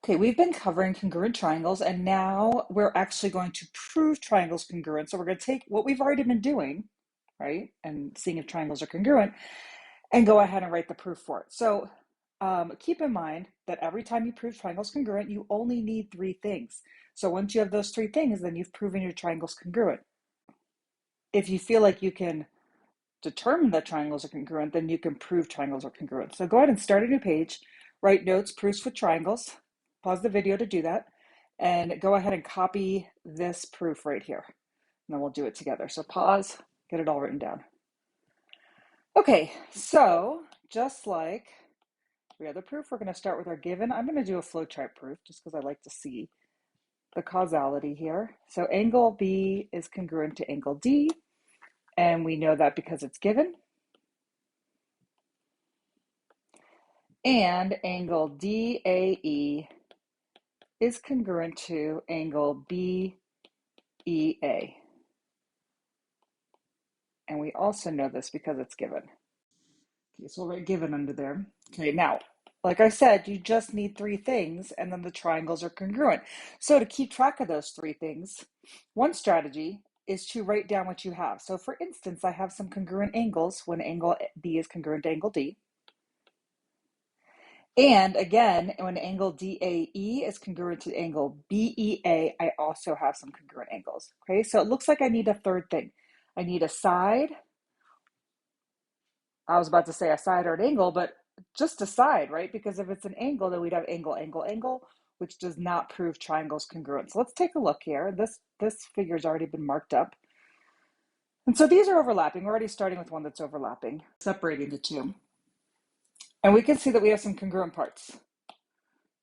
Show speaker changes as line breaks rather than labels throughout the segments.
Okay, we've been covering congruent triangles, and now we're actually going to prove triangles congruent. So we're going to take what we've already been doing, right, and seeing if triangles are congruent, and go ahead and write the proof for it. So keep in mind that every time you prove triangles congruent, you only need three things. So once you have those three things, then you've proven your triangles congruent. If you feel like you can determine that triangles are congruent, then you can prove triangles are congruent. So go ahead and start a new page, write notes, proofs with triangles, pause the video to do that, and go ahead and copy this proof right here. And then we'll do it together. So pause, get it all written down. Okay, so just like every other proof, we're going to start with our given. I'm going to do a flowchart proof just because I like to see the causality here. So angle B is congruent to angle D, and we know that because it's given. And angle DAE is congruent to angle BEA. And we also know this because it's given. Okay, so we'll write given under there. Okay, now, like I said, you just need three things and then the triangles are congruent. So to keep track of those three things, one strategy is to write down what you have. So for instance, I have some congruent angles when angle B is congruent to angle D. And again, when angle DAE is congruent to angle BEA, I also have some congruent angles. Okay, so it looks like I need a third thing. I need a side. I was about to say a side or an angle, but just a side, right? Because if it's an angle, then we'd have angle, angle, angle, which does not prove triangles congruent. So let's take a look here. This figure's already been marked up. And so these are overlapping. We're already starting with one that's overlapping, separating the two. And we can see that we have some congruent parts.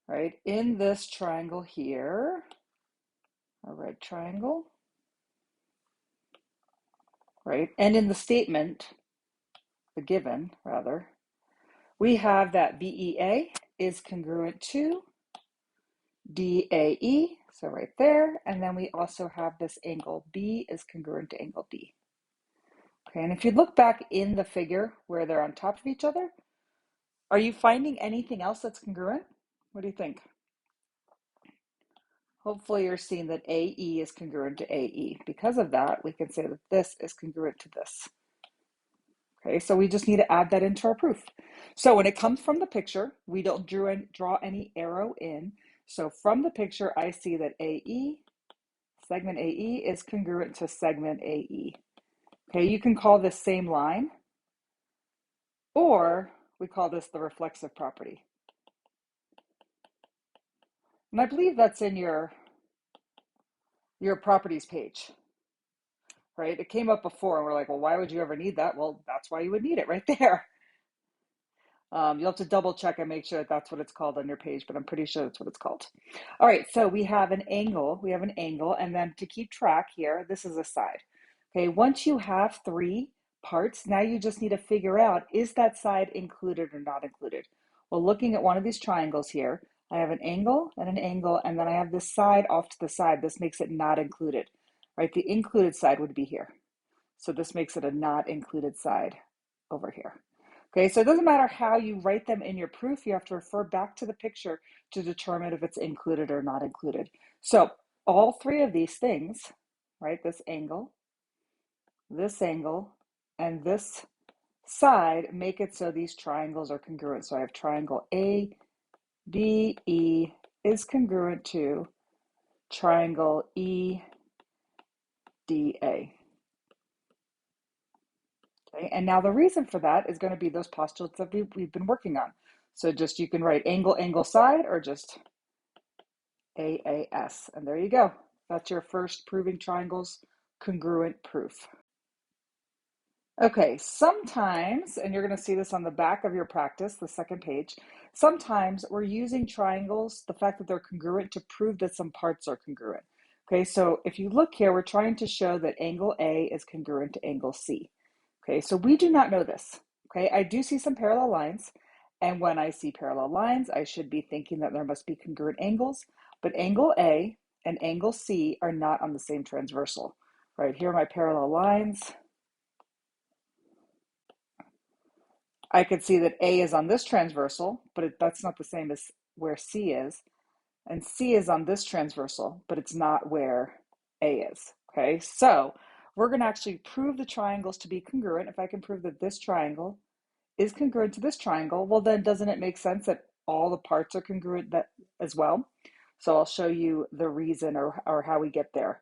Right, in this triangle here, a red triangle, right, and in the statement, the given rather, we have that BEA is congruent to DAE, so right there, and then we also have this angle B is congruent to angle D. Okay, and if you look back in the figure where they're on top of each other, are you finding anything else that's congruent? What do you think? Hopefully you're seeing that AE is congruent to AE. Because of that, we can say that this is congruent to this. Okay, so we just need to add that into our proof. So when it comes from the picture, we don't draw any arrow in. So from the picture, I see that AE, segment AE is congruent to segment AE. Okay, you can call this same line, or we call this the reflexive property. And I believe that's in your properties page, right? It came up before and we're like, well, why would you ever need that? Well, that's why you would need it right there. You'll have to double check and make sure that that's what it's called on your page, but I'm pretty sure that's what it's called. All right, so we have an angle, and then to keep track here, this is a side. Okay, once you have three parts, now you just need to figure out, is that side included or not included? Well, looking at one of these triangles here, I have an angle, and then I have this side off to the side. This makes it not included, right? The included side would be here. So this makes it a not included side over here. Okay, so it doesn't matter how you write them in your proof, you have to refer back to the picture to determine if it's included or not included. So all three of these things, right, this angle, and this side make it so these triangles are congruent. So I have triangle ABE is congruent to triangle EDA. Okay, and now the reason for that is going to be those postulates that we've been working on. So just you can write angle, angle, side, or just AAS. And there you go. That's your first proving triangles congruent proof. Okay, sometimes, and you're going to see this on the back of your practice, the second page, sometimes we're using triangles, the fact that they're congruent, to prove that some parts are congruent. Okay, so if you look here, we're trying to show that angle A is congruent to angle C. Okay, so we do not know this. Okay, I do see some parallel lines, and when I see parallel lines, I should be thinking that there must be congruent angles, but angle A and angle C are not on the same transversal. Right, here are my parallel lines. I could see that A is on this transversal, but that's not the same as where C is. And C is on this transversal, but it's not where A is, okay? So we're gonna actually prove the triangles to be congruent. If I can prove that this triangle is congruent to this triangle, well then doesn't it make sense that all the parts are congruent that as well? So I'll show you the reason or how we get there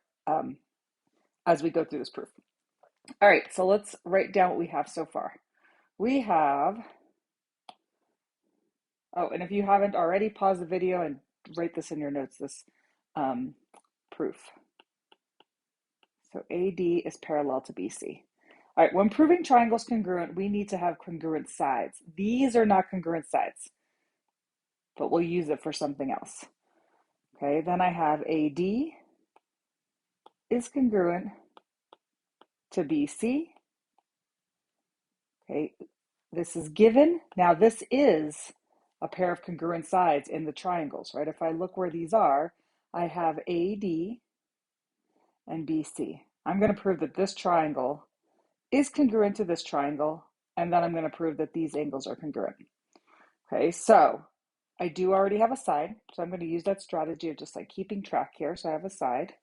as we go through this proof. All right, so let's write down what we have so far. We have, oh, and if you haven't already, pause the video and write this in your notes, this proof. So AD is parallel to BC. All right, when proving triangles congruent, we need to have congruent sides. These are not congruent sides, but we'll use it for something else. Okay, then I have AD is congruent to BC. Okay, this is given. Now this is a pair of congruent sides in the triangles, right? If I look where these are, I have AD and BC. I'm going to prove that this triangle is congruent to this triangle, and then I'm going to prove that these angles are congruent. Okay, so I do already have a side, so I'm going to use that strategy of just like keeping track here. So I have a side.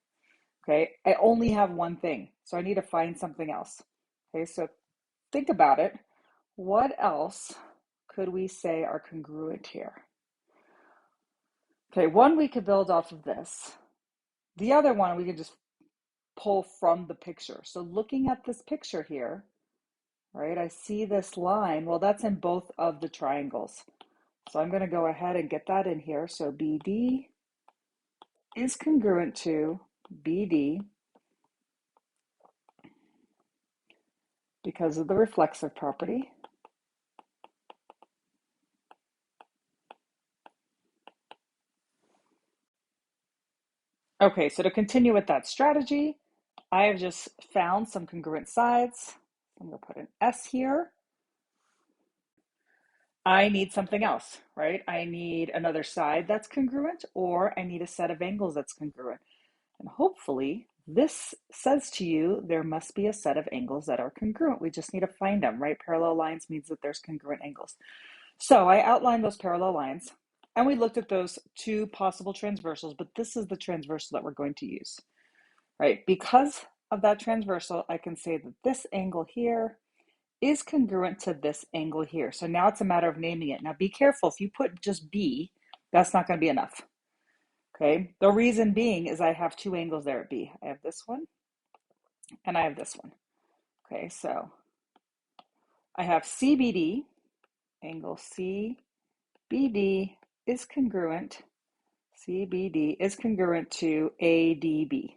Okay, I only have one thing, so I need to find something else. Okay, so think about it. What else could we say are congruent here? Okay, one we could build off of this. The other one we could just pull from the picture. So looking at this picture here, right, I see this line. Well, that's in both of the triangles. So I'm going to go ahead and get that in here. So BD is congruent to BD because of the reflexive property. Okay, so to continue with that strategy, I have just found some congruent sides. I'm going to put an S here. I need something else, right? I need another side that's congruent, or I need a set of angles that's congruent. And hopefully this says to you there must be a set of angles that are congruent. We just need to find them, right? Parallel lines means that there's congruent angles. So I outlined those parallel lines and we looked at those two possible transversals, but this is the transversal that we're going to use, right? Because of that transversal, I can say that this angle here is congruent to this angle here. So now it's a matter of naming it. Now be careful, if you put just B, that's not going to be enough. Okay, the reason being is I have two angles there at B. I have this one and I have this one. Okay, so I have CBD, angle CBD is congruent, CBD is congruent to ADB.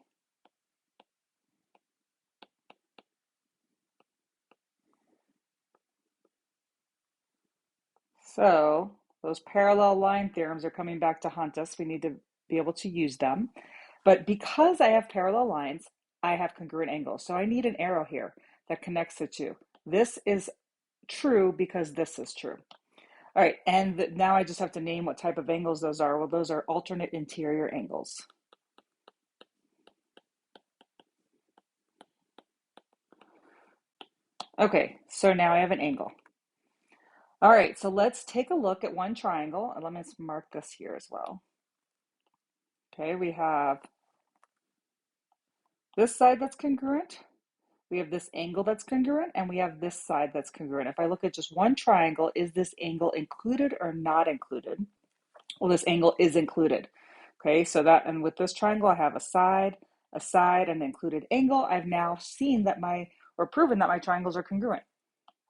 So those parallel line theorems are coming back to haunt us. We need to be able to use them. But because I have parallel lines, I have congruent angles. So I need an arrow here that connects the two. This is true because this is true. All right, and now I just have to name what type of angles those are. Well, those are alternate interior angles. Okay, so now I have an angle. All right, so let's take a look at one triangle. And let me mark this here as well. Okay, we have this side that's congruent. We have this angle that's congruent, and we have this side that's congruent. If I look at just one triangle, is this angle included or not included? Well, this angle is included. Okay, so that, and with this triangle, I have a side, and an included angle. I've now seen that or proven that my triangles are congruent.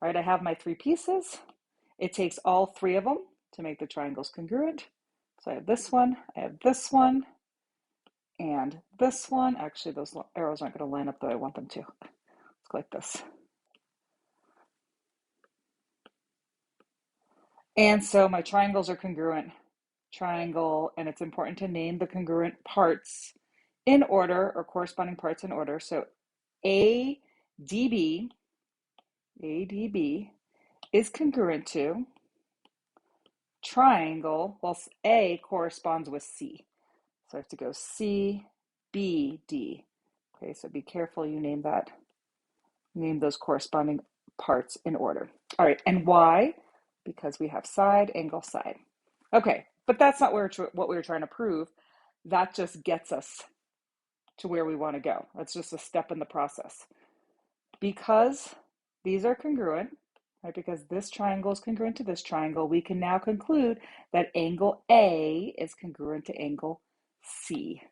All right, I have my three pieces. It takes all three of them to make the triangles congruent. So I have this one, and this one. Actually, those arrows aren't going to line up the way I want them to. Let's go like this. And so my triangles are congruent. Triangle, and it's important to name the congruent parts in order, or corresponding parts in order. So ADB is congruent to triangle, well, A corresponds with C. So I have to go C, B, D. Okay, so be careful you name those corresponding parts in order. All right, and why? Because we have side, angle, side. Okay, but that's not what we were trying to prove. That just gets us to where we want to go. That's just a step in the process. Because these are congruent, right? Because this triangle is congruent to this triangle, we can now conclude that angle A is congruent to angle C.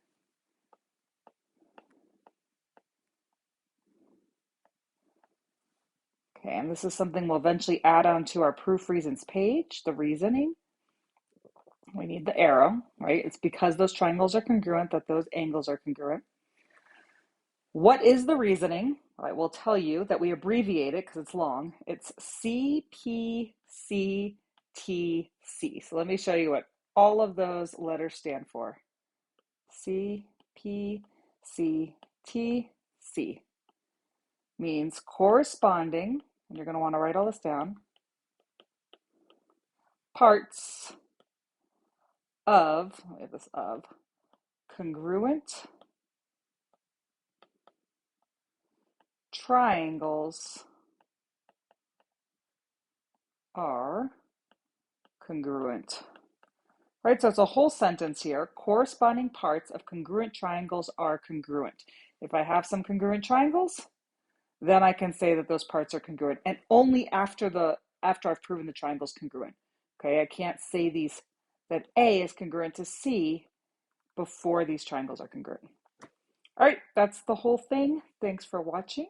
Okay, and this is something we'll eventually add on to our proof reasons page, the reasoning. We need the arrow, right? It's because those triangles are congruent that those angles are congruent. What is the reasoning? I will tell you that we abbreviate it because it's long. It's CPCTC. So let me show you what all of those letters stand for. CPCTC means corresponding, and you're going to want to write all this down, parts of, let me have this of, congruent triangles are congruent. Right, so it's a whole sentence here. Corresponding parts of congruent triangles are congruent. If I have some congruent triangles, then I can say that those parts are congruent, and only after I've proven the triangle's congruent. Okay, I can't say that A is congruent to C before these triangles are congruent. All right, that's the whole thing. Thanks for watching.